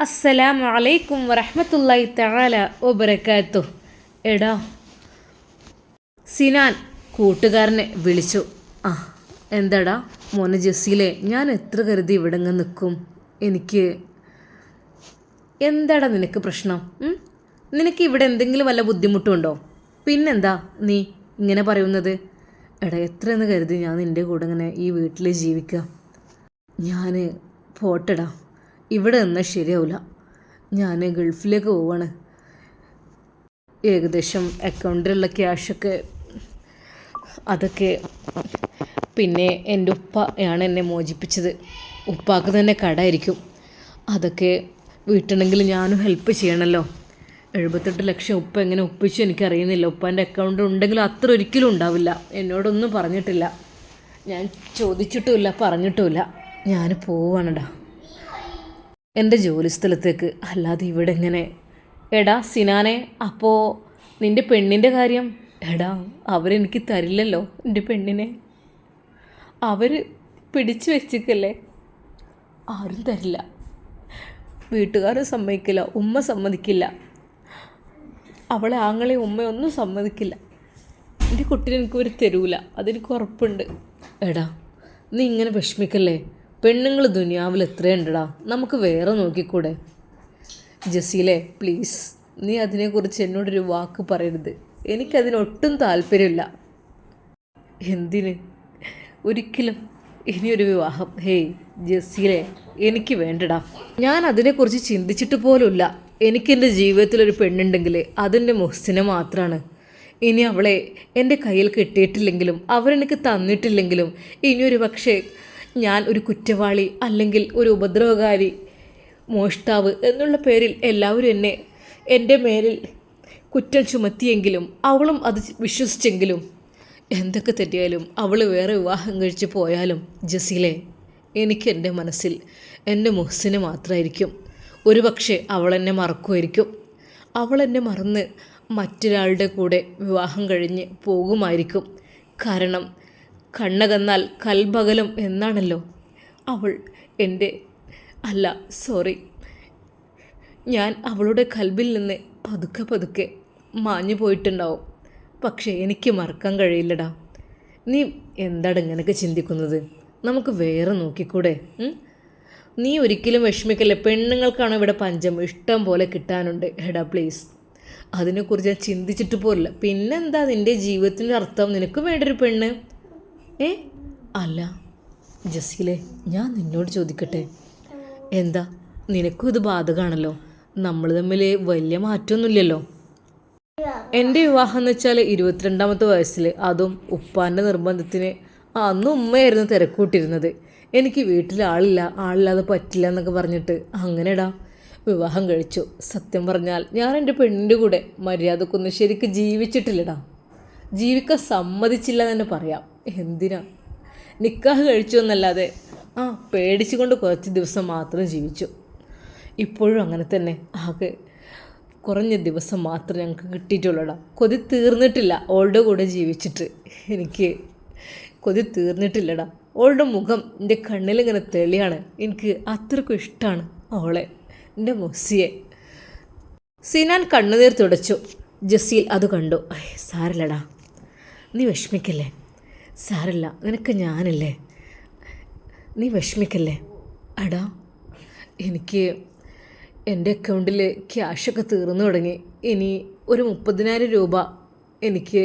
അസ്സലാമു അലൈക്കും വറഹ്മത്തുള്ളാഹി തആല വബറകാതുഹു. എടാ, സിനാൻ കൂട്ടുകാരനെ വിളിച്ചു. ആ എന്താടാ മോനെ ജസീലെ, ഞാൻ എത്ര കരുതി ഇവിടെ നിൽക്കും. എനിക്ക് എന്താടാ നിനക്ക് പ്രശ്നം? നിനക്ക് ഇവിടെ എന്തെങ്കിലും വല്ല ബുദ്ധിമുട്ടുണ്ടോ? പിന്നെന്താ നീ ഇങ്ങനെ പറയുന്നത്? എടാ, എത്രയെന്ന് കരുതി ഞാൻ നിൻ്റെ കൂടെ ഇങ്ങനെ ഈ വീട്ടിൽ ജീവിക്കുക? ഞാൻ പോട്ടടാ, ഇവിടെ നിന്നാൽ ശരിയാവില്ല. ഞാൻ ഗൾഫിലേക്ക് പോവാണ്. ഏകദേശം അക്കൗണ്ടിലുള്ള ക്യാഷൊക്കെ അതൊക്കെ പിന്നെ എൻ്റെ ഉപ്പയാണ് എന്നെ മോചിപ്പിച്ചത്. ഉപ്പാക്ക് തന്നെ കടമായിരിക്കും. അതൊക്കെ വീട്ടണമെങ്കിൽ ഞാനും ഹെൽപ്പ് ചെയ്യണമല്ലോ. 78 ലക്ഷം ഉപ്പ എങ്ങനെ ഒപ്പിച്ചു എനിക്കറിയുന്നില്ല. ഉപ്പാൻ്റെ അക്കൗണ്ട് ഉണ്ടെങ്കിലും അത്ര ഒരിക്കലും ഉണ്ടാവില്ല. എന്നോടൊന്നും പറഞ്ഞിട്ടില്ല, ഞാൻ ചോദിച്ചിട്ടുമില്ല, പറഞ്ഞിട്ടുമില്ല. ഞാൻ പോവാണടാ എൻ്റെ ജോലി സ്ഥലത്തേക്ക്, അല്ലാതെ ഇവിടെ എങ്ങനെ. എടാ സിനാനെ, അപ്പോൾ നിൻ്റെ പെണ്ണിൻ്റെ കാര്യം? എടാ, അവരെനിക്ക് തരില്ലല്ലോ എൻ്റെ പെണ്ണിനെ. അവർ പിടിച്ചു വെച്ചിക്കല്ലേ, ആരും തരില്ല. വീട്ടുകാരും സമ്മതിക്കില്ല, ഉമ്മ സമ്മതിക്കില്ല, അവളെ ആങ്ങളെ ഉമ്മയൊന്നും സമ്മതിക്കില്ല. എൻ്റെ കുട്ടീനെ എനിക്കൊരു തരൂല, അതെനിക്ക് ഉറപ്പുണ്ട്. എടാ, നീ ഇങ്ങനെ വിഷമിക്കല്ലേ. പെണ്ണുങ്ങൾ ദുനിയാവിൽ എത്രയുണ്ടടാ, നമുക്ക് വേറെ നോക്കിക്കൂടെ? ജസീലെ പ്ലീസ്, നീ അതിനെക്കുറിച്ച് എന്നോടൊരു വാക്ക് പറയരുത്. എനിക്കതിനൊട്ടും താല്പര്യമില്ല. എന്തിന്? ഒരിക്കലും ഇനിയൊരു വിവാഹം ഹേയ് ജസീലെ, എനിക്ക് വേണ്ടടാ. ഞാൻ അതിനെക്കുറിച്ച് ചിന്തിച്ചിട്ട് പോലുമില്ല. എനിക്കെൻ്റെ ജീവിതത്തിലൊരു പെണ്ണുണ്ടെങ്കിൽ അതെൻ്റെ മുഹ്സിന മാത്രമാണ്. ഇനി അവളെ എൻ്റെ കയ്യിൽ കിട്ടിയിട്ടില്ലെങ്കിലും അവരെനിക്ക് തന്നിട്ടില്ലെങ്കിലും ഇനിയൊരു പക്ഷേ ഞാൻ ഒരു കുറ്റവാളി അല്ലെങ്കിൽ ഒരു ഉപദ്രവകാരി, മോഷ്ടാവ് എന്നുള്ള പേരിൽ എല്ലാവരും എൻ്റെ മേലിൽ കുറ്റം ചുമത്തിയെങ്കിലും അവളും അത് വിശ്വസിച്ചെങ്കിലും എന്തൊക്കെ തെറ്റിയാലും അവൾ വേറെ വിവാഹം കഴിച്ച് പോയാലും ജസീലെ, എനിക്ക് എൻ്റെ മനസ്സിൽ എൻ്റെ മുഹ്സിന് മാത്രമായിരിക്കും. ഒരു പക്ഷേ അവളെന്നെ മറക്കുമായിരിക്കും. അവളെന്നെ മറന്ന് മറ്റൊരാളുടെ കൂടെ വിവാഹം കഴിഞ്ഞ് പോകുമായിരിക്കും. കാരണം കണ്ണകന്നാൽ കൽബകലം എന്നാണല്ലോ. അവൾ എൻ്റെ സോറി, ഞാൻ അവളുടെ കൽബിൽ നിന്ന് പതുക്കെ പതുക്കെ മാഞ്ഞു പോയിട്ടുണ്ടാവും. പക്ഷേ എനിക്ക് മറക്കാൻ കഴിയില്ലടാ. നീ എന്താണ് ഇങ്ങനെയൊക്കെ ചിന്തിക്കുന്നത്? നമുക്ക് വേറെ നോക്കിക്കൂടെ? നീ ഒരിക്കലും വിഷമിക്കല്ലേ. പെണ്ണുങ്ങൾക്കാണ് ഇവിടെ പഞ്ചം, ഇഷ്ടം പോലെ കിട്ടാനുണ്ട്. എടാ പ്ലീസ്, അതിനെക്കുറിച്ച് ഞാൻ ചിന്തിച്ചിട്ട് പോലില്ല. പിന്നെന്താ നിൻ്റെ ജീവിതത്തിൻ്റെ അർത്ഥം? നിനക്ക് വേണ്ടൊരു പെണ്ണ്. അല്ല ജസീലെ, ഞാൻ നിന്നോട് ചോദിക്കട്ടെ, എന്താ നിനക്കും ഇത് ബാധകമാണല്ലോ? നമ്മൾ തമ്മിൽ വലിയ മാറ്റമൊന്നുമില്ലല്ലോ. എൻ്റെ വിവാഹം എന്ന് വെച്ചാൽ 22ാമത്തെ വയസ്സിൽ, അതും ഉപ്പാൻ്റെ നിർബന്ധത്തിന്. അന്ന് ഉമ്മയായിരുന്നു തിരക്കൂട്ടിരുന്നത്. എനിക്ക് വീട്ടിൽ ആളില്ലാതെ പറ്റില്ല എന്നൊക്കെ പറഞ്ഞിട്ട് അങ്ങനെടാ വിവാഹം കഴിച്ചു. സത്യം പറഞ്ഞാൽ ഞാൻ എൻ്റെ പെണ്ണിൻ്റെ കൂടെ മര്യാദക്കൊന്നും ശരിക്കും ജീവിച്ചിട്ടില്ലടാ. ജീവിക്കാൻ സമ്മതിച്ചില്ല എന്ന് തന്നെ പറയാം. എന്തിനാ? നിക്കാഹ് കഴിച്ചു എന്നല്ലാതെ പേടിച്ചുകൊണ്ട് കുറച്ച് ദിവസം മാത്രം ജീവിച്ചു. ഇപ്പോഴും അങ്ങനെ തന്നെ. ആകെ കുറഞ്ഞ ദിവസം മാത്രം ഞങ്ങൾക്ക് കിട്ടിയിട്ടുള്ളടാ. കൊതി തീർന്നിട്ടില്ല ഓളുടെ കൂടെ ജീവിച്ചിട്ട്. എനിക്ക് കൊതി തീർന്നിട്ടില്ലടാ. ഓളുടെ മുഖം എൻ്റെ കണ്ണിലിങ്ങനെ തെളിയാണ്. എനിക്ക് അത്രയ്ക്കും ഇഷ്ടമാണ് അവളെ, എൻ്റെ മൊസ്സിയെ. സിനാൻ കണ്ണുനീർ തുടച്ചു. ജസീൽ അത് കണ്ടു. സാരല്ലടാ, നീ വിഷമിക്കല്ലേ. സാരല്ല, നിനക്ക് ഞാനില്ലേ, നീ വിഷമിക്കല്ലേ. എടാ, എനിക്ക് എൻ്റെ അക്കൗണ്ടിൽ ക്യാഷൊക്കെ തീർന്നു തുടങ്ങി. ഇനി ഒരു 30,000 രൂപ എനിക്ക്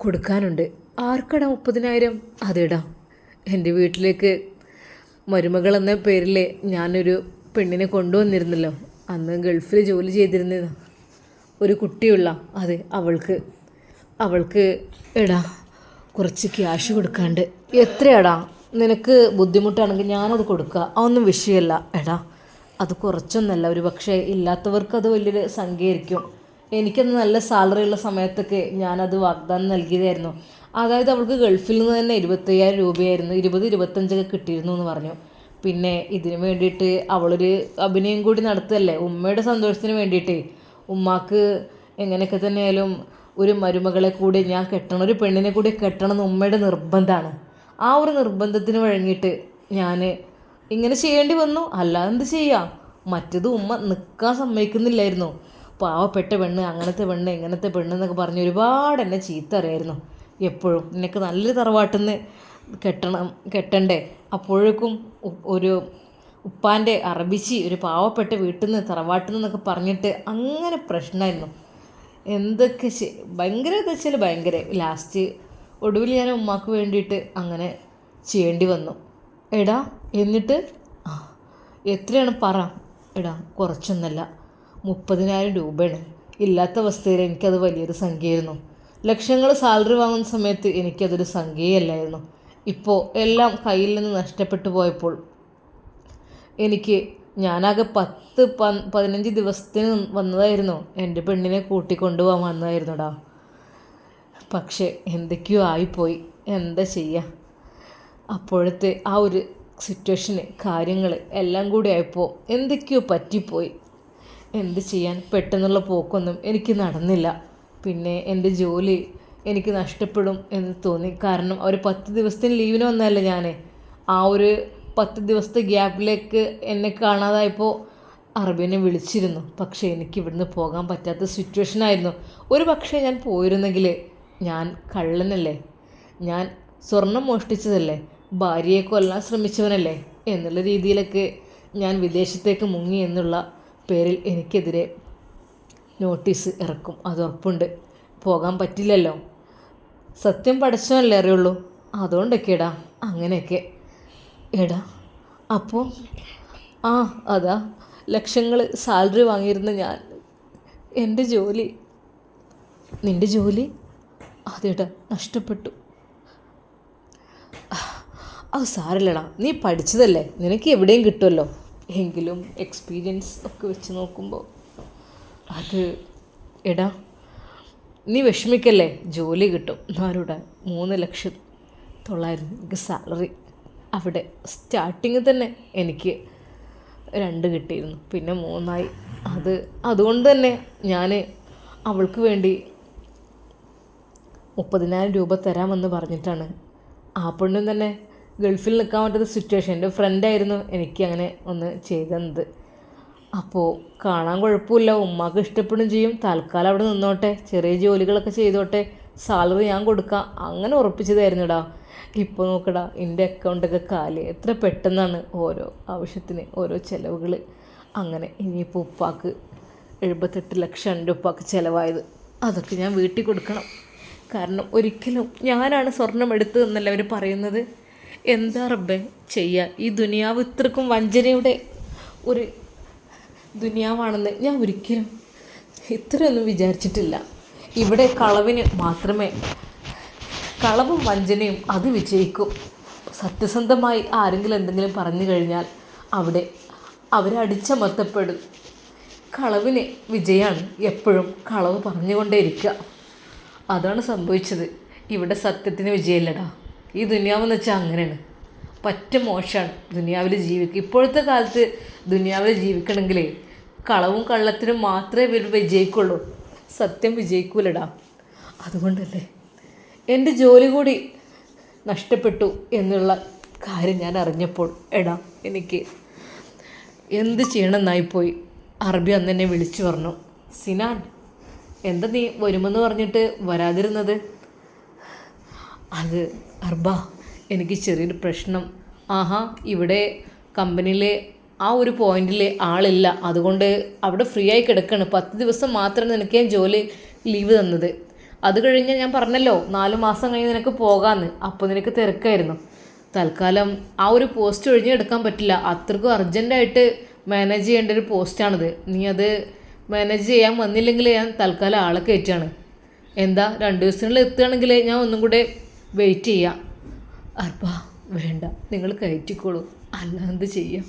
കൊടുക്കാനുണ്ട്. ആർക്കടാ 30,000? അതേടാ, എൻ്റെ വീട്ടിലേക്ക് മരുമകൾ എന്ന പേരിൽ ഞാനൊരു പെണ്ണിനെ കൊണ്ടുവന്നിരുന്നല്ലോ. അന്ന് ഗൾഫിൽ ജോലി ചെയ്തിരുന്ന ഒരു കുട്ടിയുള്ള, അതെ അവൾക്ക് എടാ കുറച്ച് ക്യാഷ് കൊടുക്കാണ്ട്. എത്രയാടാ? നിനക്ക് ബുദ്ധിമുട്ടാണെങ്കിൽ ഞാനത് കൊടുക്കുക, അതൊന്നും വിഷയമല്ല. എടാ, അത് കുറച്ചൊന്നല്ല, ഒരു പക്ഷേ ഇല്ലാത്തവർക്ക് അത് വലിയൊരു സംഖ്യയായിരിക്കും. എനിക്കന്ന് നല്ല സാലറി ഉള്ള സമയത്തൊക്കെ ഞാനത് വാഗ്ദാനം നൽകിയതായിരുന്നു. അതായത് അവൾക്ക് ഗൾഫിൽ നിന്ന് തന്നെ 25,000 രൂപയായിരുന്നു, 20-25 കിട്ടിയിരുന്നു എന്ന് പറഞ്ഞു. പിന്നെ ഇതിന് വേണ്ടിയിട്ട് അവളൊരു അഭിനയം കൂടി നടത്തുകയല്ലേ, ഉമ്മയുടെ സന്തോഷത്തിന് വേണ്ടിയിട്ടേ. ഉമ്മാക്ക് എങ്ങനെയൊക്കെ തന്നെയായാലും ഒരു മരുമകളെ കൂടി ഞാൻ കെട്ടണം, ഒരു പെണ്ണിനെ കൂടി കെട്ടണം എന്ന് ഉമ്മയുടെ നിർബന്ധമാണ്. ആ ഒരു നിർബന്ധത്തിന് വഴങ്ങിയിട്ട് ഞാൻ ഇങ്ങനെ ചെയ്യേണ്ടി വന്നു. അല്ലാതെ എന്ത് ചെയ്യാം? മറ്റത് ഉമ്മ നിൽക്കാൻ സമ്മതിക്കുന്നില്ലായിരുന്നു. പാവപ്പെട്ട പെണ്ണ്, അങ്ങനത്തെ പെണ്ണ്, ഇങ്ങനത്തെ പെണ്ണ് എന്നൊക്കെ പറഞ്ഞ് ഒരുപാട് എന്നെ ചീത്ത അറിയായിരുന്നു. എപ്പോഴും നിനക്ക് നല്ലൊരു തറവാട്ടിൽ നിന്ന് കെട്ടണ്ടേ, അപ്പോഴേക്കും ഒരു ഉപ്പാൻ്റെ അറബിച്ചി ഒരു പാവപ്പെട്ട വീട്ടിൽ നിന്ന് തറവാട്ടിൽ നിന്നൊക്കെ പറഞ്ഞിട്ട് അങ്ങനെ പ്രശ്നമായിരുന്നു. എന്തൊക്കെ ഭയങ്കര എന്താ വെച്ചാൽ ഭയങ്കര. ലാസ്റ്റ് ഒടുവിൽ ഞാൻ ഉമ്മാക്ക് വേണ്ടിയിട്ട് അങ്ങനെ ചെയ്യേണ്ടി വന്നു. എടാ എന്നിട്ട് എത്രയാണ് പറ. എടാ കുറച്ചൊന്നല്ല, 30,000 രൂപയാണ്. ഇല്ലാത്ത അവസ്ഥയിൽ എനിക്കത് വലിയൊരു സംഖ്യയായിരുന്നു. ലക്ഷങ്ങൾ സാലറി വാങ്ങുന്ന സമയത്ത് എനിക്കതൊരു സംഖ്യയല്ലായിരുന്നു. ഇപ്പോൾ എല്ലാം കയ്യിൽ നിന്ന് നഷ്ടപ്പെട്ടു പോയപ്പോൾ ഞാനാകെ 10-15 ദിവസത്തിന് വന്നതായിരുന്നു. എൻ്റെ പെണ്ണിനെ കൂട്ടിക്കൊണ്ടുപോകാൻ വന്നതായിരുന്നുടാ. പക്ഷേ എന്തൊക്കെയോ ആയിപ്പോയി. എന്താ ചെയ്യുക, അപ്പോഴത്തെ ആ ഒരു സിറ്റുവേഷന് കാര്യങ്ങൾ എല്ലാം കൂടി ആയപ്പോൾ എന്തൊക്കെയോ പറ്റിപ്പോയി. എന്ത് ചെയ്യാൻ, പെട്ടെന്നുള്ള പോക്കൊന്നും എനിക്ക് നടന്നില്ല. പിന്നെ എൻ്റെ ജോലി എനിക്ക് നഷ്ടപ്പെടും എന്ന് തോന്നി. കാരണം ഒരു 10 ദിവസത്തിന് ലീവിന് വന്നതല്ലേ ഞാൻ. ആ ഒരു 10 ദിവസത്തെ ഗ്യാപ്പിലേക്ക് എന്നെ കാണാതായപ്പോൾ അറബിനെ വിളിച്ചിരുന്നു. പക്ഷേ എനിക്ക് ഇവിടുന്ന് പോകാൻ പറ്റാത്ത സിറ്റുവേഷനായിരുന്നു. ഒരു പക്ഷേ ഞാൻ പോയിരുന്നെങ്കിൽ ഞാൻ കള്ളനല്ലേ, ഞാൻ സ്വർണം മോഷ്ടിച്ചതല്ലേ, ഭാര്യയെ കൊല്ലാൻ ശ്രമിച്ചവനല്ലേ എന്നുള്ള രീതിയിലൊക്കെ ഞാൻ വിദേശത്തേക്ക് മുങ്ങി എന്നുള്ള പേരിൽ എനിക്കെതിരെ നോട്ടീസ് ഇറക്കും. അത് ഉറപ്പുണ്ട്. പോകാൻ പറ്റില്ലല്ലോ. സത്യം പഠിച്ചവനല്ലേ അറിയുള്ളൂ. അതുകൊണ്ടൊക്കെ എടാ അങ്ങനെയൊക്കെ. എടാ അപ്പോൾ അതാ ലക്ഷങ്ങൾ സാലറി വാങ്ങിയിരുന്ന ഞാൻ, എൻ്റെ ജോലി. നിൻ്റെ ജോലി? അതേടാ നഷ്ടപ്പെട്ടു. അത് സാരമില്ലടാ, നീ പഠിച്ചതല്ലേ, നിനക്ക് എവിടെയും കിട്ടുമല്ലോ. എങ്കിലും എക്സ്പീരിയൻസ് ഒക്കെ വെച്ച് നോക്കുമ്പോൾ അത്. എടാ നീ വിഷമിക്കല്ലേ, ജോലി കിട്ടും. നാലൂടെ 3,900,000 എനിക്ക് സാലറി. അവിടെ സ്റ്റാർട്ടിങ് തന്നെ എനിക്ക് 2 കിട്ടിയിരുന്നു, പിന്നെ 3 അതുകൊണ്ട് തന്നെ ഞാൻ അവൾക്ക് വേണ്ടി 30,000 രൂപ തരാമെന്ന് പറഞ്ഞിട്ടാണ്. ആ പെണ്ണും തന്നെ ഗൾഫിൽ നിൽക്കാൻ പറ്റാത്ത സിറ്റുവേഷൻ. എൻ്റെ ഫ്രണ്ടായിരുന്നു എനിക്ക് അങ്ങനെ ഒന്ന് ചെയ്തത്. അപ്പോൾ കാണാൻ കുഴപ്പമില്ല, ഉമ്മാക്ക് ഇഷ്ടപ്പെടും ചെയ്യും, തൽക്കാലം അവിടെ നിന്നോട്ടെ, ചെറിയ ജോലികളൊക്കെ ചെയ്തോട്ടെ, സാലറി ഞാൻ കൊടുക്കാം, അങ്ങനെ ഉറപ്പിച്ചതായിരുന്നുടാ. ഇപ്പോൾ നോക്കടാ, എൻ്റെ അക്കൗണ്ടൊക്കെ കാലി. എത്ര പെട്ടെന്നാണ് ഓരോ ആവശ്യത്തിന് ഓരോ ചിലവുകൾ. അങ്ങനെ ഇനിയിപ്പോൾ ഉപ്പാക്ക് 78 ലക്ഷം എൻ്റെ ഉപ്പാക്ക് ചിലവായത്. അതൊക്കെ ഞാൻ വീട്ടിൽ കൊടുക്കണം. കാരണം ഒരിക്കലും ഞാനാണ് സ്വർണം എടുത്തത് എന്നല്ല അവർ പറയുന്നത്. എന്താ റബ്ബേ ചെയ്യുക, ഈ ദുനിയാവ് ഇത്രക്കും വഞ്ചനയുടെ ഒരു ദുനിയാവാണെന്ന് ഞാൻ ഒരിക്കലും ഇത്രയൊന്നും വിചാരിച്ചിട്ടില്ല. ഇവിടെ കളവിന് മാത്രമേ, കളവും വഞ്ചനയും അത് വിജയിക്കും. സത്യസന്ധമായി ആരെങ്കിലും എന്തെങ്കിലും പറഞ്ഞു കഴിഞ്ഞാൽ അവിടെ അവരടിച്ചമർത്തപ്പെടും. കളവിന് വിജയമാണ് എപ്പോഴും, കളവ് പറഞ്ഞുകൊണ്ടേയിരിക്കുക. അതാണ് സംഭവിച്ചത്. ഇവിടെ സത്യത്തിന് വിജയമില്ലടാ. ഈ ദുനിയാവെന്ന് വെച്ചാൽ അങ്ങനെയാണ്, പറ്റ മോശമാണ് ദുനിയാവിൽ ജീവിക്കുക. ഇപ്പോഴത്തെ കാലത്ത് ദുനിയാവിൽ ജീവിക്കണമെങ്കിൽ കളവും കള്ളത്തിനും മാത്രമേ വിജയിക്കുള്ളൂ, സത്യം വിജയിക്കൂലടാ. അതുകൊണ്ടല്ലേ എൻ്റെ ജോലി കൂടി നഷ്ടപ്പെട്ടു എന്നുള്ള കാര്യം ഞാൻ അറിഞ്ഞപ്പോൾ എടാ എനിക്ക് എന്ത് ചെയ്യണമെന്നായിപ്പോയി. അറബി അന്ന് എന്നെ വിളിച്ചു പറഞ്ഞു, സിനാൻ എന്താ നീ വരുമെന്ന് പറഞ്ഞിട്ട് വരാതിരുന്നത്? അത് അർബ, എനിക്ക് ചെറിയൊരു പ്രശ്നം. ഇവിടെ കമ്പനിയിലെ ആ ഒരു പോയിന്റിൽ ആളില്ല, അതുകൊണ്ട് അവിടെ ഫ്രീ ആയി കിടക്കുകയാണ്. 10 ദിവസം മാത്രമേ നിനക്ക് ഞാൻ ജോലി ലീവ് തന്നത്. അത് കഴിഞ്ഞ് ഞാൻ പറഞ്ഞല്ലോ 4 മാസം കഴിഞ്ഞ് നിനക്ക് പോകാമെന്ന്. അപ്പോൾ നിനക്ക് തിരക്കായിരുന്നു. തൽക്കാലം ആ ഒരു പോസ്റ്റ് ഒഴിഞ്ഞെടുക്കാൻ പറ്റില്ല, അത്രക്കും അർജൻറ്റായിട്ട് മാനേജ് ചെയ്യേണ്ട ഒരു പോസ്റ്റാണിത്. നീ അത് മാനേജ് ചെയ്യാൻ വന്നില്ലെങ്കിൽ ഞാൻ തൽക്കാലം ആളെ കയറ്റാണ്. എന്താ 2 ദിവസത്തിനുള്ളിൽ എത്തുകയാണെങ്കിൽ ഞാൻ ഒന്നും കൂടെ വെയിറ്റ് ചെയ്യാം. അർപ്പാ വേണ്ട, നിങ്ങൾ കയറ്റിക്കോളൂ, അല്ല എന്ത് ചെയ്യാം.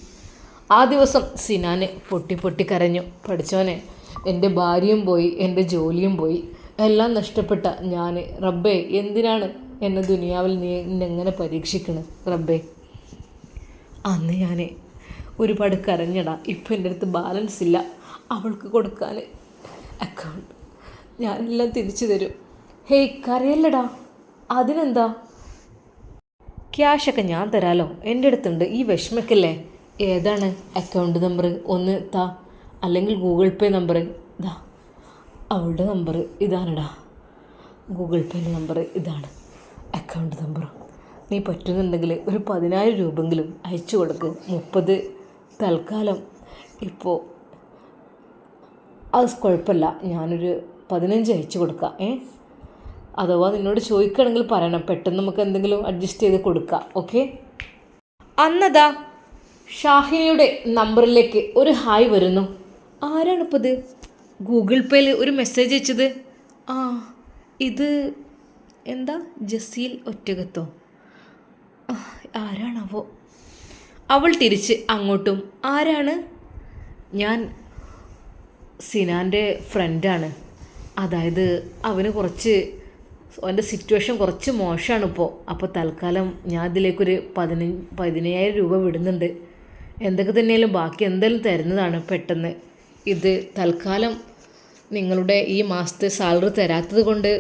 ആ ദിവസം സിനാന് പൊട്ടി കരഞ്ഞു. പഠിച്ചോനെ, എൻ്റെ ഭാര്യയും പോയി, എൻ്റെ ജോലിയും പോയി, എല്ലാം നഷ്ടപ്പെട്ട ഞാൻ. റബ്ബേ എന്തിനാണ് എന്നെ ദുനിയാവിൽ നീ എന്നെങ്ങനെ പരീക്ഷിക്കണം റബ്ബേ. അന്ന് ഞാൻ ഒരുപാട് കരഞ്ഞടാ. ഇപ്പം എൻ്റെ അടുത്ത് ബാലൻസ് ഇല്ല അവൾക്ക് കൊടുക്കാൻ അക്കൗണ്ട്. ഞാനെല്ലാം തിരിച്ചു തരും. ഹേയ് കരയല്ലടാ, അതിനെന്താ, ക്യാഷൊക്കെ ഞാൻ തരാലോ, എൻ്റെ അടുത്തുണ്ട്, ഈ വിഷമക്കല്ലേ. ഏതാണ് അക്കൗണ്ട് നമ്പർ ഒന്ന് താ, അല്ലെങ്കിൽ ഗൂഗിൾ പേ നമ്പർ ഇതാ. അവളുടെ നമ്പർ ഇതാണെടാ, ഗൂഗിൾ പേൻ്റെ നമ്പർ ഇതാണ്, അക്കൗണ്ട് നമ്പർ. നീ പറ്റുന്നുണ്ടെങ്കിൽ ഒരു 10,000 രൂപയെങ്കിലും അയച്ചു കൊടുക്ക്. 30 തൽക്കാലം ഇപ്പോൾ അത് കുഴപ്പമില്ല, ഞാനൊരു 15 അയച്ചു കൊടുക്കാം. അഥവാ നിന്നോട് ചോദിക്കുകയാണെങ്കിൽ പറയണം, പെട്ടെന്ന് നമുക്ക് എന്തെങ്കിലും അഡ്ജസ്റ്റ് ചെയ്ത് കൊടുക്കാം. ഓക്കെ. അന്നതാ ഷാഹിനയുടെ നമ്പറിലേക്ക് ഒരു ഹായ് വരുന്നു. ആരാണിപ്പോൾ ഇത്? ഗൂഗിൾ പേയിൽ ഒരു മെസ്സേജ് അയച്ചത്. ഇത് എന്താ, ജസീൽ ഒറ്റകത്തോ? ആരാണാവോ? അവൾ തിരിച്ച് അങ്ങോട്ടും, ആരാണ്? ഞാൻ സിനാൻ്റെ ഫ്രണ്ടാണ്. അതായത് അവന് അവൻ്റെ സിറ്റുവേഷൻ കുറച്ച് മോശമാണിപ്പോൾ. അപ്പോൾ തൽക്കാലം ഞാൻ ഇതിലേക്കൊരു 15,000 രൂപ വിടുന്നുണ്ട്. എന്തൊക്കെ തന്നെയാലും ബാക്കി എന്തായാലും തരുന്നതാണ് പെട്ടെന്ന്. ഇത് തൽക്കാലം നിങ്ങളുടെ ഈ മാസത്തെ സാലറി തരാത്തത് കൊണ്ട്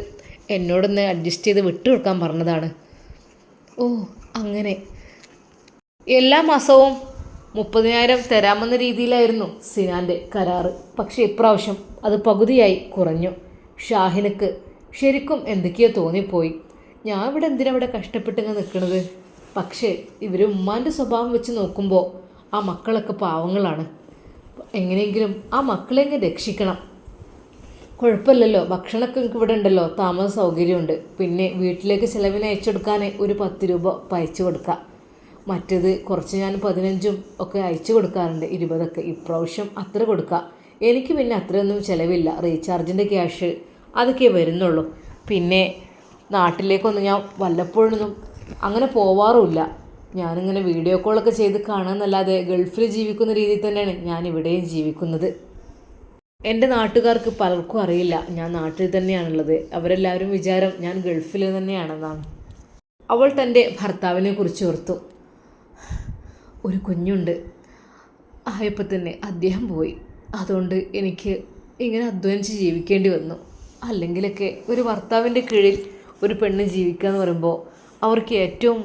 എന്നോടൊന്ന് അഡ്ജസ്റ്റ് ചെയ്ത് വിട്ടുകൊടുക്കാൻ പറഞ്ഞതാണ്. ഓ അങ്ങനെ. എല്ലാ മാസവും 30,000 തരാമെന്ന രീതിയിലായിരുന്നു സിനാൻ്റെ കരാറ്. പക്ഷേ ഇപ്രാവശ്യം അത് പകുതിയായി കുറഞ്ഞു. ഷാഹിനക്ക് ശരിക്കും എന്തൊക്കെയോ തോന്നിപ്പോയി. ഞാൻ ഇവിടെ കഷ്ടപ്പെട്ടിങ്ങനെ നിൽക്കുന്നത്. പക്ഷേ ഇവർ ഉമ്മാൻ്റെ സ്വഭാവം വെച്ച് നോക്കുമ്പോൾ ആ മക്കളൊക്കെ പാവങ്ങളാണ്. എങ്ങനെയെങ്കിലും ആ മക്കളെങ്ങനെ രക്ഷിക്കണം. കുഴപ്പമില്ലല്ലോ, ഭക്ഷണമൊക്കെ എനിക്ക് ഇവിടെ ഉണ്ടല്ലോ, താമസ സൗകര്യമുണ്ട്. പിന്നെ വീട്ടിലേക്ക് ചിലവിന് അയച്ചു കൊടുക്കാൻ ഒരു 10 രൂപ അയച്ചു കൊടുക്കാം. മറ്റേത് കുറച്ച് ഞാൻ 15 ഒക്കെ അയച്ചു കൊടുക്കാറുണ്ട്, 20ഒക്കെ. ഇപ്രാവശ്യം അത്ര കൊടുക്കാം. എനിക്ക് പിന്നെ അത്രയൊന്നും ചിലവില്ല. റീചാർജിൻ്റെ ക്യാഷ് അതൊക്കെ വരുന്നുള്ളൂ. പിന്നെ നാട്ടിലേക്കൊന്നും ഞാൻ വല്ലപ്പോഴൊന്നും അങ്ങനെ പോവാറുമില്ല. ഞാനിങ്ങനെ വീഡിയോ കോളൊക്കെ ചെയ്ത് കാണാമെന്നല്ലാതെ ഗൾഫിൽ ജീവിക്കുന്ന രീതിയിൽ തന്നെയാണ് ഞാൻ ഇവിടെയും ജീവിക്കുന്നത്. എൻ്റെ നാട്ടുകാർക്ക് പലർക്കും അറിയില്ല ഞാൻ നാട്ടിൽ തന്നെയാണുള്ളത്. അവരെല്ലാവരും വിചാരം ഞാൻ ഗൾഫിൽ തന്നെയാണെന്നാണ്. അവൾ തൻ്റെ ഭർത്താവിനെ കുറിച്ച് ഓർത്തു. ഒരു കുഞ്ഞുണ്ട്, ആയപ്പോൾ തന്നെ അദ്ദേഹം പോയി. അതുകൊണ്ട് എനിക്ക് ഇങ്ങനെ അധ്വാനിച്ച് ജീവിക്കേണ്ടി വന്നു. അല്ലെങ്കിലൊക്കെ ഒരു ഭർത്താവിൻ്റെ കീഴിൽ ഒരു പെണ്ണ് ജീവിക്കുക എന്ന് പറയുമ്പോൾ അവർക്ക് ഏറ്റവും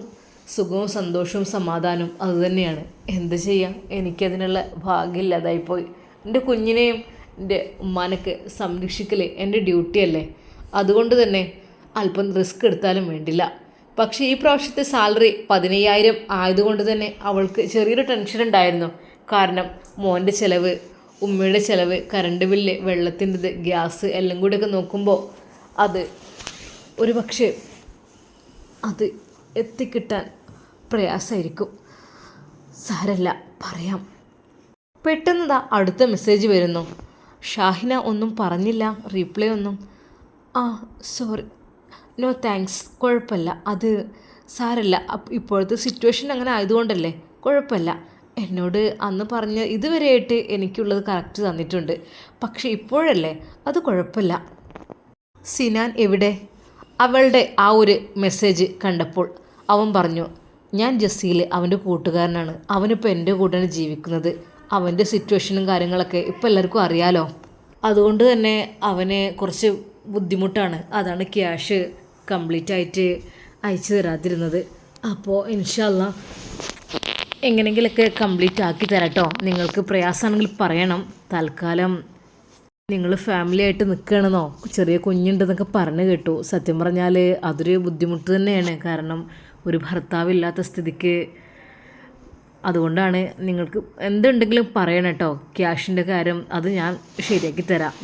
സുഖവും സന്തോഷവും സമാധാനവും അതുതന്നെയാണ്. എന്ത് ചെയ്യാം, എനിക്കതിനുള്ള ഭാഗ്യമില്ലാതായിപ്പോയി. എൻ്റെ കുഞ്ഞിനെയും എൻ്റെ ഉമ്മാനൊക്കെ സംരക്ഷിക്കൽ എൻ്റെ ഡ്യൂട്ടിയല്ലേ. അതുകൊണ്ട് തന്നെ അല്പം റിസ്ക് എടുത്താലും വേണ്ടില്ല. പക്ഷേ ഈ പ്രാവശ്യത്തെ സാലറി 15,000 ആയതുകൊണ്ട് തന്നെ അവൾക്ക് ചെറിയൊരു ടെൻഷൻ ഉണ്ടായിരുന്നു. കാരണം മോൻ്റെ ചിലവ്, ഉമ്മയുടെ ചിലവ്, കറണ്ട് ബില്ല്, വെള്ളത്തിൻ്റെത്, ഗ്യാസ് എല്ലാം കൂടെയൊക്കെ നോക്കുമ്പോൾ അത് ഒരു പക്ഷേ അത് എത്തിക്കിട്ടാൻ പ്രയാസമായിരിക്കും. സാരല്ല, പറയാം. പെട്ടെന്ന് അടുത്ത മെസ്സേജ് വരുന്നു. ഷാഹിന ഒന്നും പറഞ്ഞില്ല, റീപ്ലൈ ഒന്നും. സോറി, നോ താങ്ക്സ്, കുഴപ്പമില്ല, അത് സാരല്ല, ഇപ്പോഴത്തെ സിറ്റുവേഷൻ അങ്ങനെ ആയതുകൊണ്ടല്ലേ, കുഴപ്പമില്ല. എന്നോട് അന്ന് പറഞ്ഞ ഇതുവരെയായിട്ട് എനിക്കുള്ളത് കറക്റ്റ് തന്നിട്ടുണ്ട്. പക്ഷെ ഇപ്പോഴല്ലേ, അത് കുഴപ്പമില്ല. സിനാൻ എവിടെ? അവളുടെ ആ ഒരു മെസ്സേജ് കണ്ടപ്പോൾ അവൻ പറഞ്ഞു, ഞാൻ ജസീൽ, അവൻ്റെ കൂട്ടുകാരനാണ്. അവനിപ്പോൾ എൻ്റെ കൂടെയാണ് ജീവിക്കുന്നത്. അവൻ്റെ സിറ്റുവേഷനും കാര്യങ്ങളൊക്കെ ഇപ്പോൾ എല്ലാവർക്കും അറിയാലോ. അതുകൊണ്ട് തന്നെ അവന് കുറച്ച് ബുദ്ധിമുട്ടാണ്. അതാണ് ക്യാഷ് കംപ്ലീറ്റ് ആയിട്ട് അയച്ചു തരാതിരുന്നത്. അപ്പോൾ ഇൻഷാ അല്ലാ എങ്ങനെയെങ്കിലൊക്കെ കംപ്ലീറ്റ് ആക്കി തരാട്ടോ. നിങ്ങൾക്ക് പ്രയാസമാണെങ്കിൽ പറയണം. തൽക്കാലം നിങ്ങൾ ഫാമിലി ആയിട്ട് നിൽക്കുകയാണെന്നോ, ചെറിയ കുഞ്ഞുണ്ടെന്നൊക്കെ പറഞ്ഞു കേട്ടു. സത്യം പറഞ്ഞാൽ അതൊരു ബുദ്ധിമുട്ട് തന്നെയാണ്. കാരണം ഒരു ഭർത്താവില്ലാത്ത സ്ഥിതിക്ക്. അതുകൊണ്ടാണ് നിങ്ങൾക്ക് എന്തുണ്ടെങ്കിലും പറയണം കേട്ടോ. ക്യാഷിൻ്റെ കാര്യം അത് ഞാൻ ശരിയാക്കി തരാം.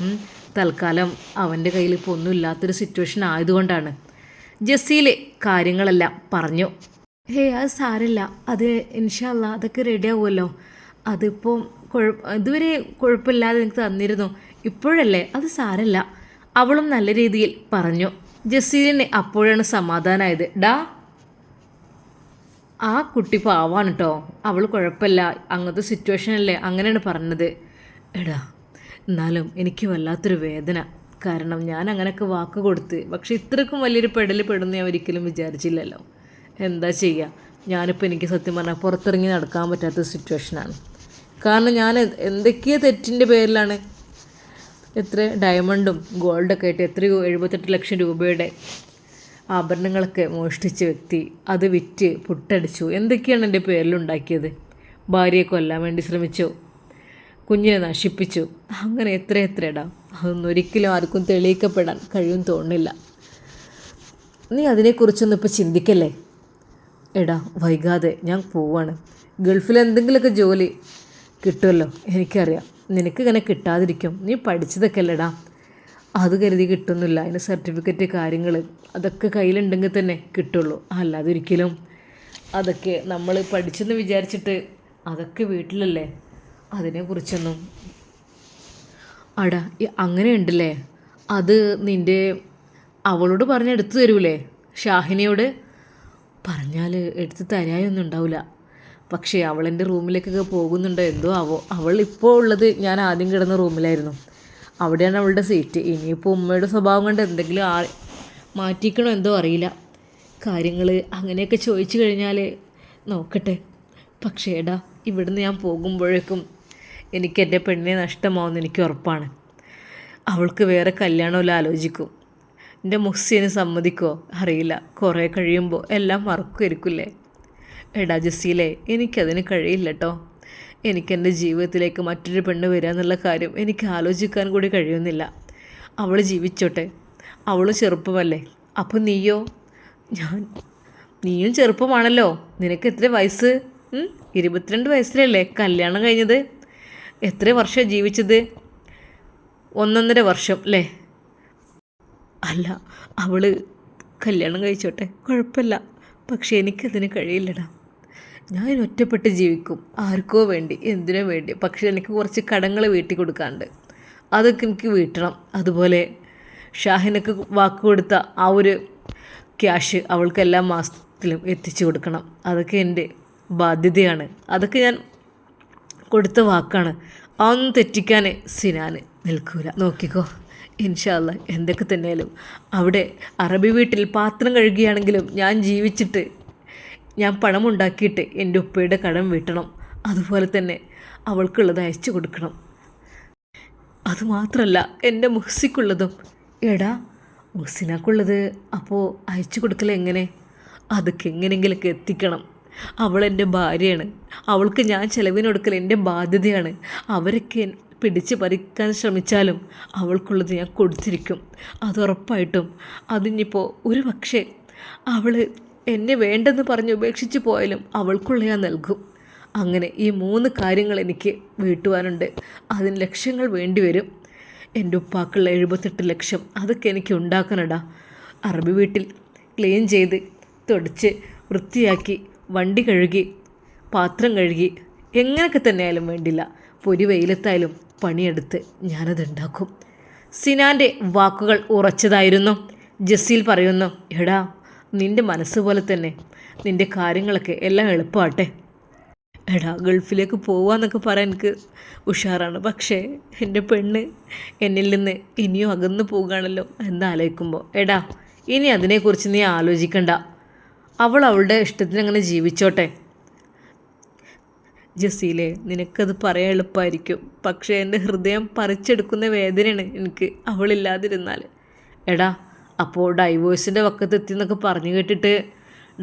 തൽക്കാലം അവൻ്റെ കയ്യിൽ ഇപ്പോൾ ഒന്നും ഇല്ലാത്തൊരു സിറ്റുവേഷൻ ആയതുകൊണ്ടാണ്. ജസീൽ കാര്യങ്ങളെല്ലാം പറഞ്ഞു. അത് സാരമില്ല, അത് ഇൻഷാ അല്ലാ അതൊക്കെ റെഡി ആവുമല്ലോ. അതിപ്പോൾ ഇതുവരെ കുഴപ്പമില്ലാതെ എനിക്ക് തന്നിരുന്നു, ഇപ്പോഴല്ലേ, അത് സാരമില്ല. അവളും നല്ല രീതിയിൽ പറഞ്ഞു. ജസീലിന് അപ്പോഴാണ് സമാധാനമായത്. ആ കുട്ടി പാവാണ് കേട്ടോ, അവൾ കുഴപ്പമില്ല, അങ്ങനത്തെ സിറ്റുവേഷനല്ലേ, അങ്ങനെയാണ് പറഞ്ഞത്. എന്നാലും എനിക്ക് വല്ലാത്തൊരു വേദന. കാരണം ഞാൻ അങ്ങനെയൊക്കെ വാക്ക് കൊടുത്ത്, പക്ഷെ ഇത്രക്കും വലിയൊരു പെടുന്ന ഞാൻ ഒരിക്കലും വിചാരിച്ചില്ലല്ലോ. എന്താ ചെയ്യുക, ഞാനിപ്പോൾ എനിക്ക് സത്യം പറഞ്ഞാൽ പുറത്തിറങ്ങി നടക്കാൻ പറ്റാത്ത സിറ്റുവേഷനാണ്. കാരണം ഞാൻ എന്തൊക്കെയോ തെറ്റിൻ്റെ പേരിലാണ് എത്ര ഡയമണ്ടും ഗോൾഡൊക്കെ ആയിട്ട് എത്രയോ 78 ലക്ഷം രൂപയുടെ ആഭരണങ്ങളൊക്കെ മോഷ്ടിച്ച വ്യക്തി, അത് വിറ്റ് പുട്ടടിച്ചു, എന്തൊക്കെയാണ് എൻ്റെ പേരിലുണ്ടാക്കിയത്. ഭാര്യയെ കൊല്ലാൻ വേണ്ടി ശ്രമിച്ചു, കുഞ്ഞിനെ നശിപ്പിച്ചു. അങ്ങനെ എത്രയെത്രടാ, അതൊന്നും ഒരിക്കലും ആർക്കും തെളിയിക്കപ്പെടാൻ കഴിയും തോന്നുന്നില്ല. നീ അതിനെക്കുറിച്ചൊന്നും ഇപ്പോൾ ചിന്തിക്കല്ലേ. എടാ വൈകാതെ ഞാൻ പോവാണ്. ഗൾഫിൽ എന്തെങ്കിലുമൊക്കെ ജോലി കിട്ടുമല്ലോ, എനിക്കറിയാം. നിനക്ക് ഇങ്ങനെ കിട്ടാതിരിക്കും, നീ പഠിച്ചതൊക്കെ അല്ലേടാ. അത് കരുതി കിട്ടുന്നില്ല. അതിന് സർട്ടിഫിക്കറ്റ് കാര്യങ്ങൾ അതൊക്കെ കയ്യിലുണ്ടെങ്കിൽ തന്നെ കിട്ടുള്ളൂ. അല്ലാതെ ഒരിക്കലും അതൊക്കെ നമ്മൾ പഠിച്ചെന്ന് വിചാരിച്ചിട്ട് അതൊക്കെ വീട്ടിലല്ലേ, അതിനെക്കുറിച്ചൊന്നും. അടാ അങ്ങനെയുണ്ടല്ലേ, അത് നിൻ്റെ അവളോട് പറഞ്ഞ് എടുത്തു തരൂലേ? ഷാഹിനയോട് പറഞ്ഞാൽ എടുത്ത് തരായൊന്നും ഉണ്ടാവില്ല. പക്ഷേ അവളെൻ്റെ റൂമിലേക്കൊക്കെ പോകുന്നുണ്ടോ എന്തോ ആവോ. അവൾ ഇപ്പോൾ ഉള്ളത് ഞാൻ ആദ്യം കിടന്ന റൂമിലായിരുന്നു, അവിടെയാണ് അവളുടെ സീറ്റ്. ഇനിയിപ്പോൾ ഉമ്മയുടെ സ്വഭാവം കൊണ്ട് എന്തെങ്കിലും മാറ്റിക്കണോ എന്തോ അറിയില്ല. കാര്യങ്ങൾ അങ്ങനെയൊക്കെ ചോദിച്ചു കഴിഞ്ഞാൽ നോക്കട്ടെ. പക്ഷേ എടാ, ഇവിടുന്ന് ഞാൻ പോകുമ്പോഴേക്കും എനിക്ക് എൻ്റെ പെണ്ണിനെ നഷ്ടമാവുമെന്ന് എനിക്ക് ഉറപ്പാണ്. അവൾക്ക് വേറെ കല്യാണമല്ല ആലോചിക്കും. എൻ്റെ മുഹ്സിന് സമ്മതിക്കോ അറിയില്ല. കുറേ കഴിയുമ്പോൾ എല്ലാം മറക്കുമായിരിക്കില്ലേ. എടാ ജസീലേ, എനിക്കതിന് കഴിയില്ല കേട്ടോ. എനിക്കെൻ്റെ ജീവിതത്തിലേക്ക് മറ്റൊരു പെണ്ണ് വരിക എന്നുള്ള കാര്യം എനിക്ക് ആലോചിക്കാൻ കൂടി കഴിയുന്നില്ല. അവൾ ജീവിച്ചോട്ടെ, അവൾ ചെറുപ്പമല്ലേ. അപ്പോൾ നീയോ? നീയും ചെറുപ്പമാണല്ലോ. നിനക്ക് എത്ര വയസ്സ്? 22 വയസ്സിലല്ലേ കല്യാണം കഴിഞ്ഞത്? എത്ര വർഷം ജീവിച്ചത്? 1.5 വർഷം അല്ലേ? അല്ല, അവൾ കല്യാണം കഴിച്ചോട്ടെ, കുഴപ്പമില്ല. പക്ഷേ എനിക്കതിന് കഴിയില്ലടാ. ഞാൻ ഒറ്റപ്പെട്ട് ജീവിക്കും, ആർക്കോ വേണ്ടി, എന്തിനോ വേണ്ടി. പക്ഷേ എനിക്ക് കുറച്ച് കടങ്ങൾ വീട്ടി കൊടുക്കാനുണ്ട്, അതൊക്കെ എനിക്ക് വീട്ടണം. അതുപോലെ ഷാഹിനക്ക് വാക്ക് കൊടുത്ത ആ ഒരു ക്യാഷ് അവൾക്ക് എല്ലാ മാസത്തിലും എത്തിച്ചു കൊടുക്കണം. അതൊക്കെ എൻ്റെ ബാധ്യതയാണ്. അതൊക്കെ ഞാൻ കൊടുത്ത വാക്കാണ്. അതൊന്നും തെറ്റിക്കാൻ സിനാൻ നിൽക്കൂല. നോക്കിക്കോ, ഇൻഷാ അല്ലാ. എന്തൊക്കെ തന്നെയാലും അവിടെ അറബി വീട്ടിൽ പാത്രം കഴുകുകയാണെങ്കിലും ഞാൻ ജീവിച്ചിട്ട് ഞാൻ പണമുണ്ടാക്കിയിട്ട് എൻ്റെ ഉപ്പയുടെ കടം വീട്ടണം. അതുപോലെ തന്നെ അവൾക്കുള്ളത് അയച്ചു കൊടുക്കണം. അതുമാത്രമല്ല എൻ്റെ മുഹ്സിക്കുള്ളതും. എടാ, മുഹ്സിനാക്കുള്ളത് അപ്പോൾ അയച്ചു കൊടുക്കൽ എങ്ങനെ? അതൊക്കെ എങ്ങനെയെങ്കിലൊക്കെ എത്തിക്കണം. അവളെൻ്റെ ഭാര്യയാണ്, അവൾക്ക് ഞാൻ ചിലവിനൊടുക്കൽ എൻ്റെ ബാധ്യതയാണ്. അവരൊക്കെ പിടിച്ച് പറിക്കാൻ ശ്രമിച്ചാലും അവൾക്കുള്ളത് ഞാൻ കൊടുത്തിരിക്കും, അതുറപ്പായിട്ടും. അതിനിപ്പോൾ ഒരു പക്ഷേ അവൾ എന്നെ വേണ്ടെന്ന് പറഞ്ഞ് ഉപേക്ഷിച്ച് പോയാലും അവൾക്കുള്ള ഞാൻ നൽകും. അങ്ങനെ ഈ 3 കാര്യങ്ങൾ എനിക്ക് വീട്ടുവാനുണ്ട്. അതിന് ലക്ഷങ്ങൾ വേണ്ടി വരും. എൻ്റെ ഉപ്പാക്കുള്ള 78 ലക്ഷം അതൊക്കെ എനിക്ക് ഉണ്ടാക്കണടാ. അറബി വീട്ടിൽ ക്ലീൻ ചെയ്ത് തുടച്ച് വൃത്തിയാക്കി വണ്ടി കഴുകി പാത്രം കഴുകി എങ്ങനെയൊക്കെ തന്നെയായാലും വേണ്ടില്ല, പൊരി വെയിലത്തായാലും പണിയെടുത്ത് ഞാനതുണ്ടാക്കും. സിനാൻ്റെ വാക്കുകൾ ഉറച്ചതായിരുന്നു. ജസീൽ പറയുന്നു, എടാ നിൻ്റെ മനസ്സ് പോലെ തന്നെ നിൻ്റെ കാര്യങ്ങളൊക്കെ എല്ലാം എളുപ്പമാട്ടെ. എടാ ഗൾഫിലേക്ക് പോവാന്നൊക്കെ പറയാൻ എനിക്ക് ഉഷാറാണ്. പക്ഷേ എൻ്റെ പെണ്ണ് എന്നിൽ നിന്ന് ഇനിയും അകന്നു പോകുകയാണല്ലോ എന്നാലോചിക്കുമ്പോൾ, എടാ ഇനി അതിനെക്കുറിച്ച് നീ ആലോചിക്കണ്ട. അവൾ അവളുടെ ഇഷ്ടത്തിന് അങ്ങനെ ജീവിച്ചോട്ടെ. ജസീലെ, നിനക്കത് പറയാൻ എളുപ്പമായിരിക്കും, പക്ഷേ എൻ്റെ ഹൃദയം പറിച്ചെടുക്കുന്ന വേദനയാണ് എനിക്ക് അവളില്ലാതിരുന്നാൽ. എടാ അപ്പോൾ ഡൈവേഴ്സിൻ്റെ വക്കത്തെത്തി എന്നൊക്കെ പറഞ്ഞു കേട്ടിട്ട്,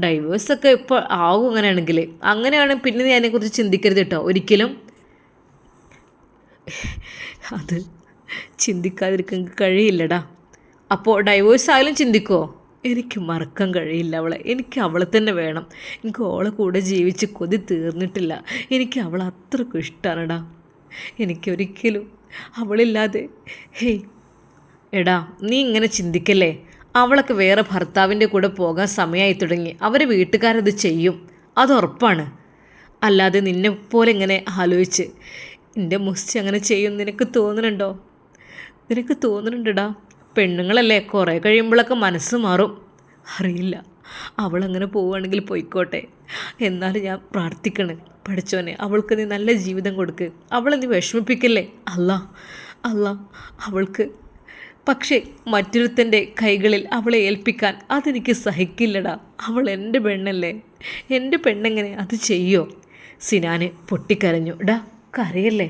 ഡൈവേഴ്സൊക്കെ ഇപ്പോൾ ആവും അങ്ങനെയാണെങ്കിൽ. അങ്ങനെയാണെങ്കിൽ പിന്നെ നീ അതിനെക്കുറിച്ച് ചിന്തിക്കരുത് കേട്ടോ ഒരിക്കലും. അത് ചിന്തിക്കാതിരിക്കാൻ കഴിയില്ലടാ. അപ്പോൾ ഡൈവേഴ്സ് ആയാലും ചിന്തിക്കുമോ? എനിക്ക് മറക്കാൻ കഴിയില്ല അവളെ. എനിക്ക് അവളെ തന്നെ വേണം. എനിക്ക് അവളെ കൂടെ ജീവിച്ച് കൊതി തീർന്നിട്ടില്ല. എനിക്ക് അവളെ അത്രയ്ക്കും ഇഷ്ടമാണെടാ. എനിക്കൊരിക്കലും അവളില്ലാതെ. ഹേയ് എടാ, നീ ഇങ്ങനെ ചിന്തിക്കല്ലേ. അവളൊക്കെ വേറെ ഭർത്താവിൻ്റെ കൂടെ പോകാൻ സമയമായി തുടങ്ങി. അവരെ വീട്ടുകാരത് ചെയ്യും, അതുറപ്പാണ്. അല്ലാതെ നിന്നെ പോലെ ഇങ്ങനെ ആലോചിച്ച് എൻ്റെ മുസ്തി അങ്ങനെ ചെയ്യും നിനക്ക് തോന്നുന്നുണ്ടോ? നിനക്ക് തോന്നുന്നുണ്ടടാ? പെണ്ണുങ്ങളല്ലേ, കുറേ കഴിയുമ്പോഴൊക്കെ മനസ്സ് മാറും. അറിയില്ല, അവളങ്ങനെ പോവുകയാണെങ്കിൽ പോയിക്കോട്ടെ. എന്നാലും ഞാൻ പ്രാർത്ഥിക്കണേ, പഠിച്ചോനെ അവൾക്ക് നീ നല്ല ജീവിതം കൊടുക്ക്. അവളെ നീ വിഷമിപ്പിക്കല്ലേ. അല്ലാ അവൾക്ക്. പക്ഷേ മറ്റൊരുത്തൻ്റെ കൈകളിൽ അവളെ ഏൽപ്പിക്കാൻ അതെനിക്ക് സഹിക്കില്ലടാ. അവൾ എൻ്റെ പെണ്ണല്ലേ, എൻ്റെ പെണ്ണെങ്ങനെ അത് ചെയ്യോ? സിനാന് പൊട്ടിക്കരഞ്ഞു. ഡാ കരയല്ലേ,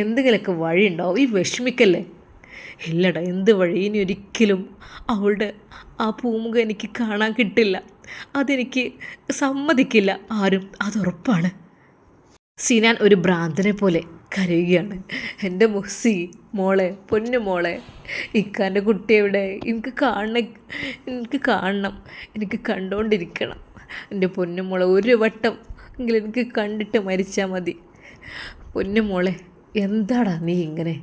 എന്തെങ്കിലുമൊക്കെ വഴിയുണ്ടാവും, ഈ വിഷമിക്കല്ലേ. ഇല്ലടാ, എന്ത് വഴി? ഇനി ഒരിക്കലും അവളുടെ ആ പൂമുഖം എനിക്ക് കാണാൻ കിട്ടില്ല. അതെനിക്ക് സമ്മതിക്കില്ല ആരും, അതുറപ്പാണ്. സിനാൻ ഒരു ഭ്രാന്തനെ പോലെ കരയുകയാണ്. എൻ്റെ മുഹ്സി മോളെ, പൊന്നു മോളെ, ഇക്കാൻ്റെ കുട്ടി എവിടെ? എനിക്ക് കാണണം, എനിക്ക് കണ്ടുകൊണ്ടിരിക്കണം. എൻ്റെ പൊന്നു മോളെ, ഒരു വട്ടം എങ്കിലും എനിക്ക് കണ്ടിട്ട് മരിച്ചാൽ മതി. പൊന്നു മോളെ, എന്താടാ നീ ഇങ്ങനെ?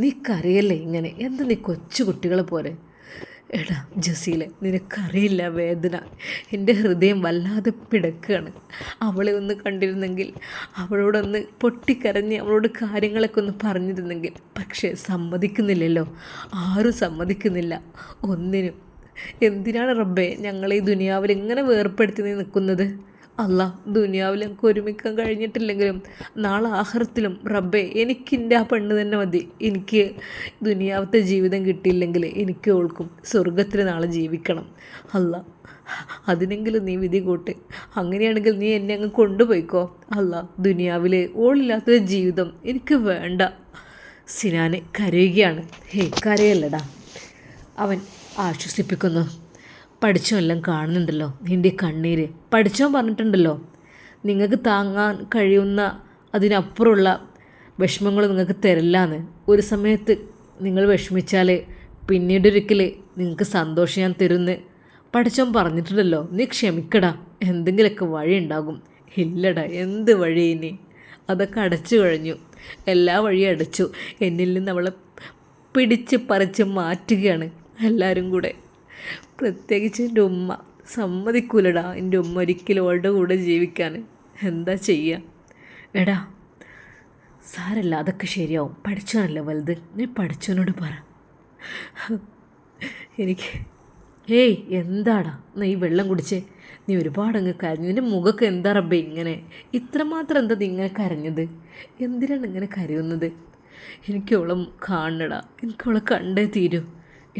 നീ കരയല്ലേ ഇങ്ങനെ? എന്താ നീ കൊച്ചു കുട്ടികളെ പോലെ? എടാ ജസീലെ, നിനക്കറിയില്ല വേദന. എൻ്റെ ഹൃദയം വല്ലാതെ പിടക്കുകയാണ്. അവളെ ഒന്ന് കണ്ടിരുന്നെങ്കിൽ, അവളോടൊന്ന് പൊട്ടിക്കരഞ്ഞ് അവളോട് കാര്യങ്ങളൊക്കെ ഒന്ന് പറഞ്ഞിരുന്നെങ്കിൽ. പക്ഷേ സമ്മതിക്കുന്നില്ലല്ലോ, ആരും സമ്മതിക്കുന്നില്ല ഒന്നിനും. എന്തിനാണ് റബ്ബേ ഞങ്ങളെ ഈ ദുനിയാവിൽ ഇങ്ങനെ വേർപ്പെടുത്തി നിൽക്കുന്നത്? അല്ലാ, ദുനിയാവിൽ എനിക്ക് ഒരുമിക്കാൻ കഴിഞ്ഞിട്ടില്ലെങ്കിലും നാളെ ആഖിറത്തിലും റബ്ബേ എനിക്കെൻ്റെ ആ പെണ്ണ് തന്നെ മതി. എനിക്ക് ദുനിയാവത്തെ ജീവിതം കിട്ടിയില്ലെങ്കിൽ എനിക്ക് ഓൾക്കും സ്വർഗത്തിൽ നാളെ ജീവിക്കണം. അല്ലാ, അതിനെങ്കിലും നീ വിധി കൂട്ട്. അങ്ങനെയാണെങ്കിൽ നീ എന്നെ അങ്ങ് കൊണ്ടുപോയിക്കോ. അല്ലാ, ദുനിയാവിലെ ഓളില്ലാത്തൊരു ജീവിതം എനിക്ക് വേണ്ട. സിനാന് കരയുകയാണ്. കരയല്ലടാ, അവൻ ആശ്വസിപ്പിക്കുന്നു. പഠിച്ചോ എല്ലാം കാണുന്നുണ്ടല്ലോ നിൻ്റെ കണ്ണീര്. പഠിച്ചോ പറഞ്ഞിട്ടുണ്ടല്ലോ, നിങ്ങൾക്ക് താങ്ങാൻ കഴിയുന്ന അതിനപ്പുറമുള്ള വിഷമങ്ങൾ നിങ്ങൾക്ക് തരില്ലാന്ന്. ഒരു സമയത്ത് നിങ്ങൾ വിഷമിച്ചാൽ പിന്നീടൊരിക്കൽ നിങ്ങൾക്ക് സന്തോഷം ഞാൻ തരുമെന്ന് പഠിച്ചോൻ പറഞ്ഞിട്ടുണ്ടല്ലോ. നീ ക്ഷമിക്കടാ, എന്തെങ്കിലുമൊക്കെ വഴി ഉണ്ടാകും. ഇല്ലടാ, എന്ത് വഴി ഇനി? അതൊക്കെ അടച്ചു കഴിഞ്ഞു, എല്ലാ വഴിയും അടച്ചു. എന്നിൽ നിന്ന് അവളെ പിടിച്ച് പറിച്ച് മാറ്റുകയാണ് എല്ലാവരും കൂടെ. പ്രത്യേകിച്ച് എൻ്റെ ഉമ്മ സമ്മതിക്കൂലടാ. എൻ്റെ ഉമ്മ ഒരിക്കലും അവളുടെ കൂടെ ജീവിക്കാൻ. എന്താ ചെയ്യുക? എടാ സാരല്ല, അതൊക്കെ ശരിയാവും. പഠിച്ചവനല്ലേ വലുത്. നീ പഠിച്ചവനോട് പറ. എനിക്ക് എന്താടാ നീ വെള്ളം കുടിച്ചേ? നീ ഒരുപാടങ്ങ് കരഞ്ഞു. നിൻ്റെ മുഖമൊക്കെ എന്താ റബ്ബേ ഇങ്ങനെ? ഇത്രമാത്രം എന്താ നീ ഇങ്ങനെ കരഞ്ഞത്? എന്തിനാണ് ഇങ്ങനെ കരയുന്നത്? എനിക്കവളെ കാണണടാ, എനിക്കവളെ കണ്ടേ തീരൂ.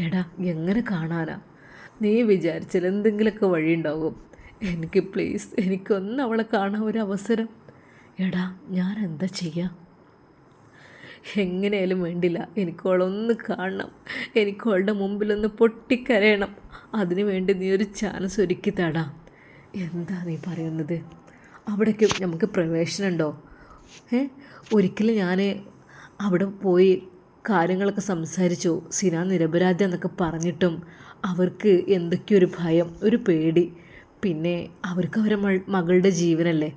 എടാ എങ്ങനെ കാണാനാ? നീ വിചാരിച്ചാൽ എന്തെങ്കിലുമൊക്കെ വഴിയുണ്ടാകും. എനിക്ക് പ്ലീസ്, എനിക്കൊന്ന് അവളെ കാണാൻ ഒരു അവസരം. എടാ ഞാൻ എന്താ ചെയ്യുക? എങ്ങനെയായാലും വേണ്ടില്ല, എനിക്കവളൊന്ന് കാണണം. എനിക്കവളുടെ മുമ്പിലൊന്ന് പൊട്ടിക്കരയണം. അതിനു വേണ്ടി നീ ഒരു ചാൻസ് ഒരുക്കി തടാ. എന്താ നീ പറയുന്നത്? അവിടേക്ക് നമുക്ക് പ്രവേശനമുണ്ടോ? ഒരിക്കലും ഞാൻ അവിടെ പോയി കാര്യങ്ങളൊക്കെ സംസാരിച്ചു. സിനാൻ നിരപരാധി എന്നൊക്കെ പറഞ്ഞിട്ടും അവർക്ക് എന്തൊക്കെയൊരു ഭയം, ഒരു പേടി. പിന്നെ അവർക്ക് അവരെ മകളുടെ ജീവനല്ലേ,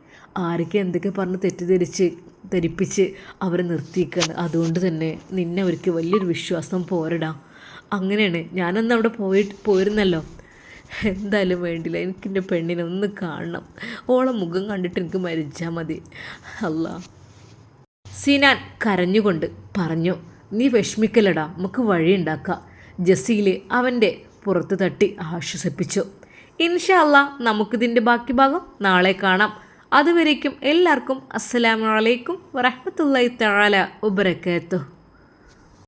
ആരൊക്കെ എന്തൊക്കെ പറഞ്ഞ് ധരിപ്പിച്ച് അവരെ നിർത്തിയിരിക്കുകയാണ്. അതുകൊണ്ട് തന്നെ നിന്നെ അവർക്ക് വലിയൊരു വിശ്വാസം പോരടാ. അങ്ങനെയാണ്. ഞാനന്ന് അവിടെ പോയിരുന്നല്ലോ. എന്തായാലും വേണ്ടില്ല, എനിക്കെൻ്റെ പെണ്ണിനെ ഒന്ന് കാണണം. ഓളെ മുഖം കണ്ടിട്ട് എനിക്ക് മരിച്ചാൽ മതി. അല്ലാ. സിനാൻ കരഞ്ഞുകൊണ്ട് പറഞ്ഞു, നീ വിഷമിക്കലടാ, നമുക്ക് വഴിയുണ്ടാക്കാം. ജസീൽ അവൻ്റെ പുറത്ത് തട്ടി ആശ്വസിപ്പിച്ചു. ഇൻഷാ അല്ലാ, നമുക്കിതിൻ്റെ ബാക്കി ഭാഗം നാളെ കാണാം. അതുവരേക്കും എല്ലാവർക്കും അസ്സലാമു അലൈക്കും വറഹ്മത്തുള്ളാഹി തആല വബറകാതുഹു.